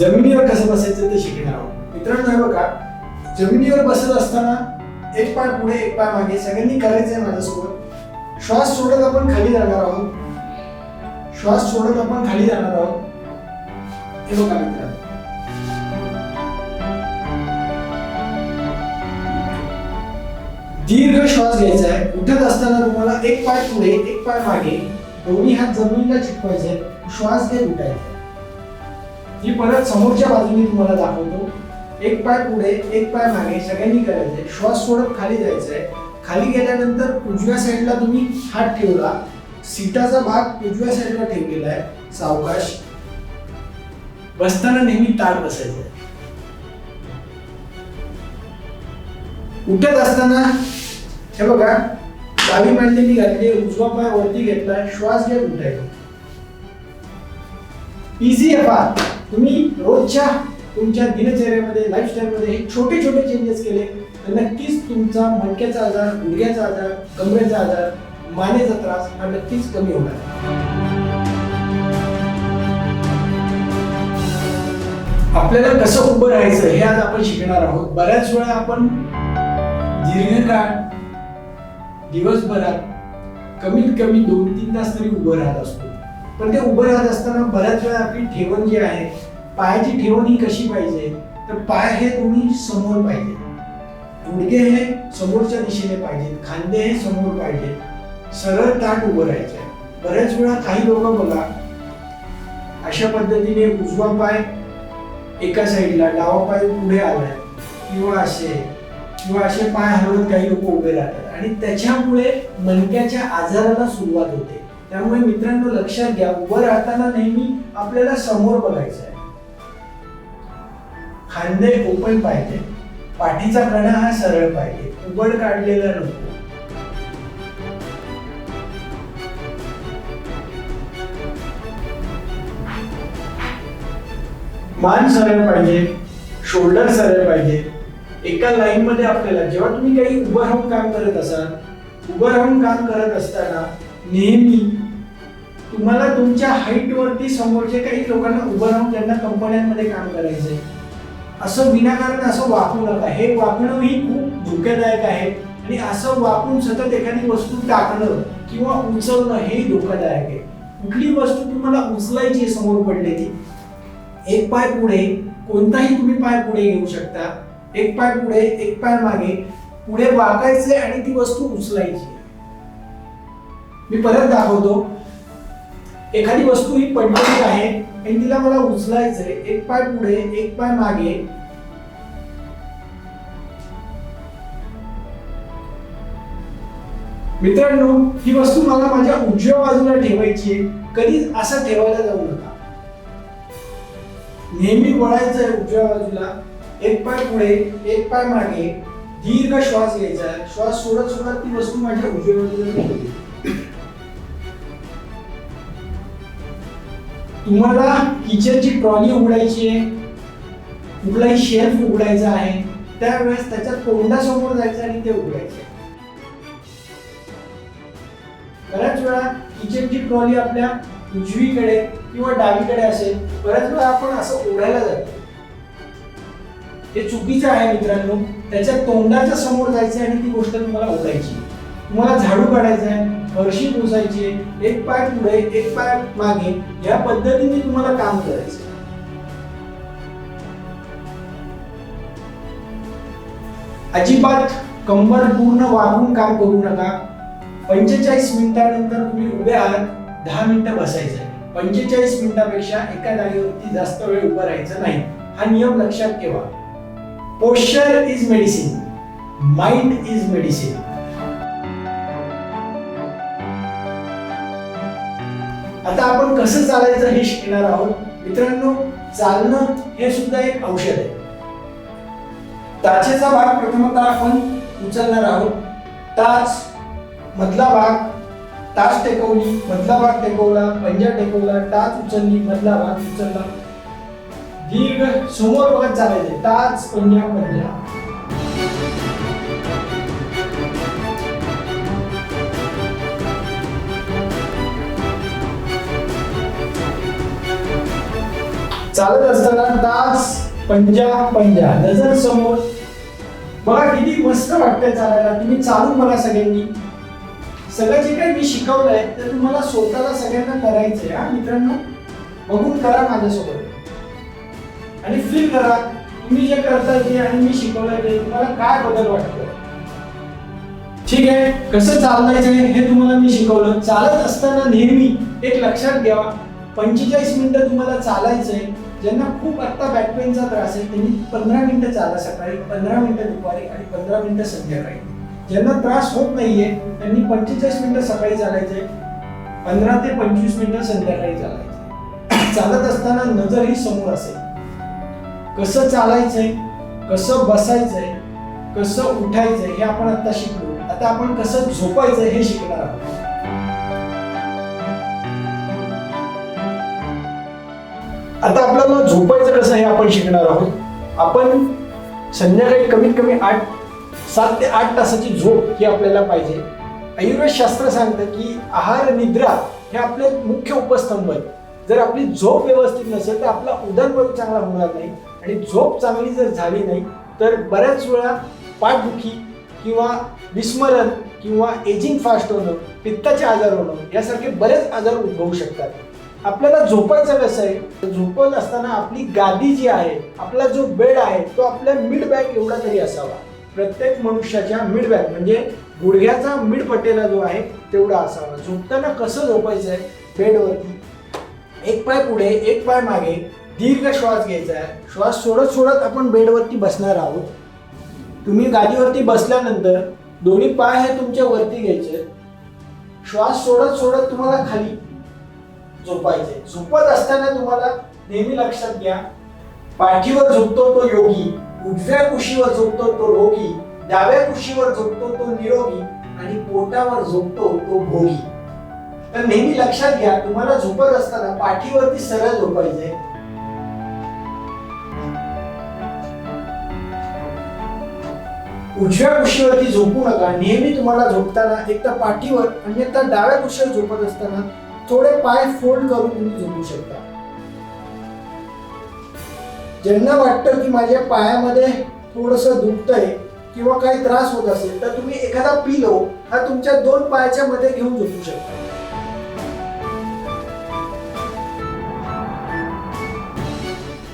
जमिनीवर कसं बसायचं ते शिकणार आहोत. मित्रांनो हे बघा, जमिनीवर बसत असताना एक पाय पुढे एक पाय मागे सगळ्यांनी करायचंय माझ्यासोबत. श्वास सोडत आपण खाली जाणार आहोत. श्वास सोडत आपण खाली जाणार आहोत. हे बघा मित्रांनो, दीर्घ श्वास घ्यायचा आहे. उठत असताना तुम्हाला एक पाय पुढे एक पाय मागे दोन्ही हात जमिनीला चिटकवायचे. श्वास घेत उठायचा. ही परत समोरच्या बाजूने तुम्हाला दाखवतो. एक पाय पुढे एक पाय मागे सगळ्यांनी करायचंय. श्वास सोडत खाली जायचंय. खाली गेल्यानंतर उजव्या साईडला तुम्ही हात ठेवला. सीटाचा भाग उजव्या साईडला ठेवलेला आहे. सावकाश बसताना नेहमी ताठ बसायचं. उठत असताना हे बघा, डावी मांडी घातली, उजवा पाय वरती घेतला, श्वास घेत उठायचा. इझी आहे फार. तुम्ही रोजच्या तुमच्या दिनचर्येमध्ये लाईफस्टाईलमध्ये हे छोटे छोटे चेंजेस केले तर नक्कीच तुमचा मणक्याचा आजार, गुडघ्याचा आजार, कमरेचा आजार, मानेचा त्रास हा नक्कीच कमी होणार. आपल्याला कसं उभं राहायचं हे आज आपण शिकणार आहोत. बऱ्याच वेळा आपण दीर्घकाळ दिवसभरात कमीत कमी 2-3 तास तरी उभं राहत असतो. पण ते उभं राहत असताना बऱ्याच वेळा आपली ठेवण जी आहे, पायाची ठेवण ही कशी पाहिजे तर पाय हे दोन्ही समोर पाहिजे. गुडघे हे समोरच्या दिशेने पाहिजेत. खांदे हे समोर पाहिजेत. सरळ ताठ उभं राहायचं आहे. बऱ्याच वेळा काही लोक बघा अशा पद्धतीने उजवा पाय एका साईडला, डावा पाय पुढे आलाय किंवा असे पाय हलवत काही लोक उभे राहतात आणि त्याच्यामुळे मणक्याच्या आजाराला सुरुवात होते. त्यामुळे मित्रांनो लक्षात घ्या, उभं राहताना नेहमी आपल्याला समोर बघायचं आहे. खांदे ओपन पाहिजे. पाठीचा कणा हा सरळ पाहिजे, उघड काढलेला नको. मान सरळ पाहिजे, शोल्डर सरळ पाहिजे. एका लाईन मध्ये आपल्याला जेव्हा तुम्ही काही उभं राहून काम करत असाल, उभं राहून काम करत असताना नेहमी तुम्हाला तुमच्या हाईट वरती समोरचे काही लोकांना उभं राहून त्यांना कंपन्यांमध्ये काम करायचंय. असं विनाकारण असं वाकू नका. हे वाकणं ही खूप धोकादायक आहे आणि असं वाकून सतत एखादी वस्तू टाकणं किंवा उचलणं हे धोकादायक आहे. कुठली वस्तू तुम्हाला उचलायची समोर पडलेली, एक पाय पुढे, कोणताही तुम्ही पाय पुढे घेऊ शकता. एक पाय पुढे एक पाय मागे, पुढे वाकायचे आणि ती वस्तू उचलायची. मी परत दाखवतो. एखादी वस्तू ही पडलेली आहे आणि तिला मला उचलायचंय. एक पाय पुढे एक पाय मागे. मित्रांनो ही वस्तू मला माझ्या उजव्या बाजूला ठेवायची आहे. कधी असं ठेवायला जाऊ नका. नेहमी वळायचंय उजव्या बाजूला. एक पाय पुढे एक पाय मागे. दीर्घ श्वास घ्यायचा. श्वास सोडत सोडत ती वस्तू माझ्या उजव्या बाजूला ठेवली. तुम्हाला किचनची ट्रॉली उघडायची आहे, कुठलाही शेल्फ उघडायचा आहे, त्यावेळेस त्याच्या तोंडासमोर जायचं आणि ते उघडायचं. बऱ्याच वेळा किचनची ट्रॉली आपल्या उजवीकडे किंवा डावीकडे असेल. बऱ्याच वेळा आपण असं उघडायला जातो. हे चुकीचं आहे मित्रांनो. त्याच्या तोंडाच्या समोर जायचं आणि ती गोष्ट तुम्हाला उघडायची. तुम्हाला झाडू काढायचा आहे, फरशी पुसायची, एक पाय पुढे एक पाय मागे, या पद्धतीने तुम्हाला काम करायचं. अजिबात कंबर पूर्ण वाकून काम करू नका. 45 मिनिटानंतर तुम्ही उभे आहात, 10 मिनिटं बसायचं. 45 मिनिटापेक्षा एका जागेवरती जास्त वेळ उभं राहायचं नाही. हा नियम लक्षात ठेवा. Posture is medicine, mind is medicine. आता आपण कसं चालायचं हे शिकणार आहोत. मित्रांनो चालणं हे सुद्धा एक औषध आहे. टाचेचा भाग प्रथमतः आपण उचलणार आहोत. टाच मधला भाग, टाच टेकवली, मधला भाग टेकवला, पंजा टेकवला, टाच उचलली, मधला भाग उचलला. दीर्घ समोर बघत चालायचे. टाच पंजा पंजा. चालत असताना तास पंजा नजर समोर. बघा किती मस्त वाटतंय चालायला. तुम्ही चालून बघा सगळ्यांनी. सगळं जे काही मी शिकवलंय ते तुम्हाला स्वतःला सगळ्यांना करायचंय हा मित्रांनो. बघून करा माझ्यासोबत आणि फील करा तुम्ही जे करताय ते आणि मी शिकवलंय ते तुम्हाला काय बदल वाटतोय. ठीक आहे, कसं चालायचंय हे तुम्हाला मी शिकवलं. चालत असताना नेहमी एक लक्षात घ्या, 45 मिनिटं तुम्हाला चालायचंय. ज्यांना खूप आता बॅक पेनचा त्रास आहे त्यांनी 15 मिनिटं चाला सकाळी, 15 मिनिटं दुपारी आणि 15 मिनिटं संध्याकाळी. ज्यांना त्रास होत नाहीये त्यांनी 45 मिनिटं सकाळी चालायचंय, 15 ते 25 मिनिटं संध्याकाळी चालायचंय. चालत असताना नजर ही समोर असेल. कसं चालायचंय, कसं बसायचंय, कसं उठायचंय हे आपण आता शिकलो. आता आपण कसं झोपायचंय हे शिकणार आहोत. आता आपल्याला झोपायचं कसं हे आपण शिकणार आहोत. आपण संध्याकाळी कमीत कमी 7 ते 8 तासाची झोप ही आपल्याला पाहिजे. आयुर्वेद शास्त्र सांगतं की आहार निद्रा हे आपले मुख्य उपस्तंभ आहेत. जर आपली झोप व्यवस्थित नसेल तर आपला उदरनिर्वाह चांगला होणार नाही आणि झोप चांगली जर झाली नाही तर बऱ्याच वेळा पाठदुखी किंवा विस्मरण किंवा एजिंग फास्ट होणं, पित्ताचे आजार होणं यासारखे बरेच आजार उद्भवू शकतात. आपल्याला झोपायचं कसं आहे, झोपत असताना आपली गादी जी आहे, आपला जो बेड आहे तो आपल्या मिड बॅक एवढा तरी असावा. प्रत्येक मनुष्याच्या मिड बॅक म्हणजे गुडघ्याचा मिड पट्टेला जो आहे तेवढा असावा. झोपताना कसं झोपायचं आहे, बेडवरती एक पाय पुढे एक पाय मागे, दीर्घ श्वास घ्यायचा आहे. श्वास सोडत सोडत आपण बेडवरती बसणार आहोत. तुम्ही गादीवरती बसल्यानंतर दोन्ही पाय हे तुमच्या वरती घ्यायचे. श्वास सोडत सोडत तुम्हाला खाली झोपायचे. झोपत असताना तुम्हाला नेहमी लक्षात घ्या, पाठीवर झोपतो तो योगी, उजव्या कुशीवर झोपतो तो रोगी, डाव्या कुशीवर झोपतो तो निरोगी आणि पोटावर झोपतो तो भोगी. तर नेहमी लक्षात घ्या, तुम्हाला झोपत असताना पाठीवरती सरळ झोपायचे. उजव्या कुशीवरती झोपू नका. नेहमी तुम्हाला झोपताना एक तर पाठीवर अन्यथा डाव्या कुशीवर झोपत असताना थोडे पाय फोल्ड करून तुम्ही झोपू शकता. ज्यांना वाटतं की माझ्या पायामध्ये थोडंसं दुखतंय किंवा काही त्रास होत असेल तर तुम्ही एखादा पिलो हा तुमच्या 2 पायाच्या मध्ये घेऊन झोपू शकता.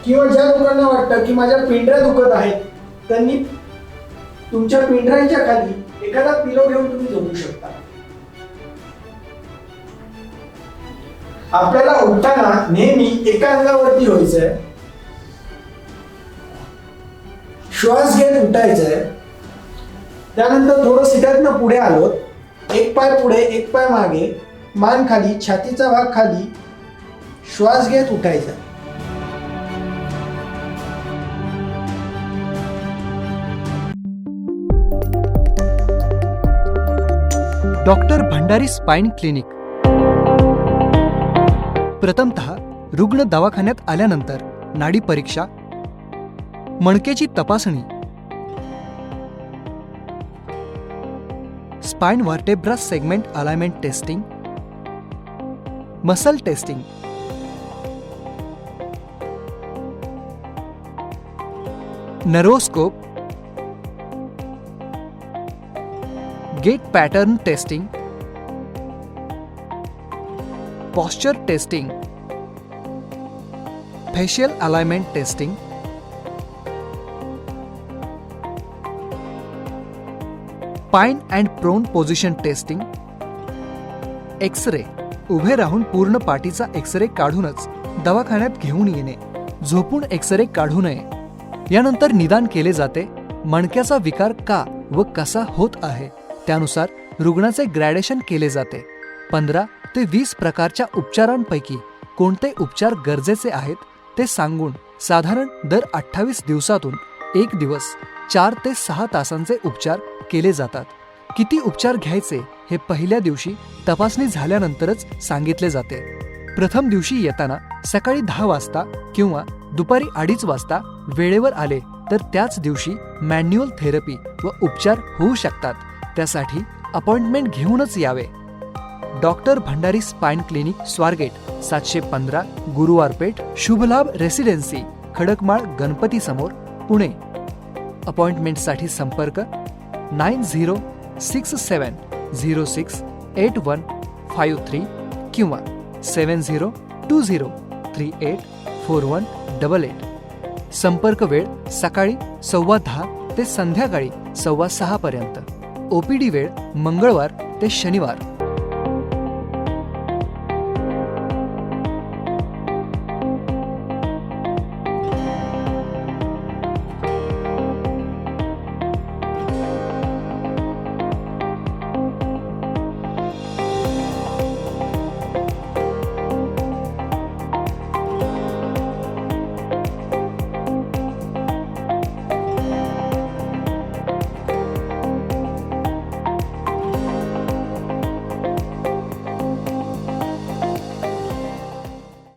किंवा ज्या लोकांना वाटतं की माझ्या पिंढऱ्या दुखत आहेत त्यांनी तुमच्या पिंढऱ्यांच्या खाली एखादा पिलो घेऊन तुम्ही झोपू शकता. आपल्याला उठताना नेहमी एका अंगावरती व्हायचंय. श्वास घेत उठायचंय. त्यानंतर थोडं सीटातनं पुढे आलो, एक पाय पुढे एक पाय मागे, मान खाली, छातीचा भाग खाली, श्वास घेत उठायचा. Doctor Bhandari spine clinic. प्रथमतः रुग्ण दवाखान्यात आल्यानंतर नाडी परीक्षा, मणकेची तपासणी, spine vertebra segment alignment testing, muscle testing, nervoscope, gait pattern testing, posture testing, facial alignment testing, supine and prone position testing, X-ray, उभे राहून पूर्ण पाठीचा एक्स-रे काढूनच दवाखान्यात घेऊन येणे, झोपून एक्स-रे काढू नये. यानंतर निदान केले जाते मणक्याचा विकार का व कसा होत आहे त्यानुसार रुग्णाचे ग्रॅडेशन केले जाते. 15 ते 20 प्रकारच्या उपचारांपैकी कोणते उपचार गरजेचे आहेत ते सांगून साधारण दर 28 दिवसातून 1 दिवस 4 ते 6 तासांचे उपचार केले जातात. किती उपचार घ्यायचे हे पहिल्या दिवशी तपासणी झाल्यानंतरच सांगितले जाते. प्रथम दिवशी येताना सकाळी 10 वाजता किंवा दुपारी 2:30 वाजता वेळेवर आले तर त्याच दिवशी मॅन्युअल थेरपी व उपचार होऊ शकतात. त्यासाठी अपॉइंटमेंट घेऊनच यावे. Doctor Bhandari spine clinic, Swargate 715, Guruwarpeth, Shubhlabh residency, Khadakmal, Ganpati समोर, पुणे. अपॉइंटमेंटसाठी संपर्क 9067068153 किंवा 7020384188. संपर्क वेळ सकाळी 10:15 ते संध्याकाळी 6:15 पर्यंत. OPD वेळ मंगळवार ते शनिवार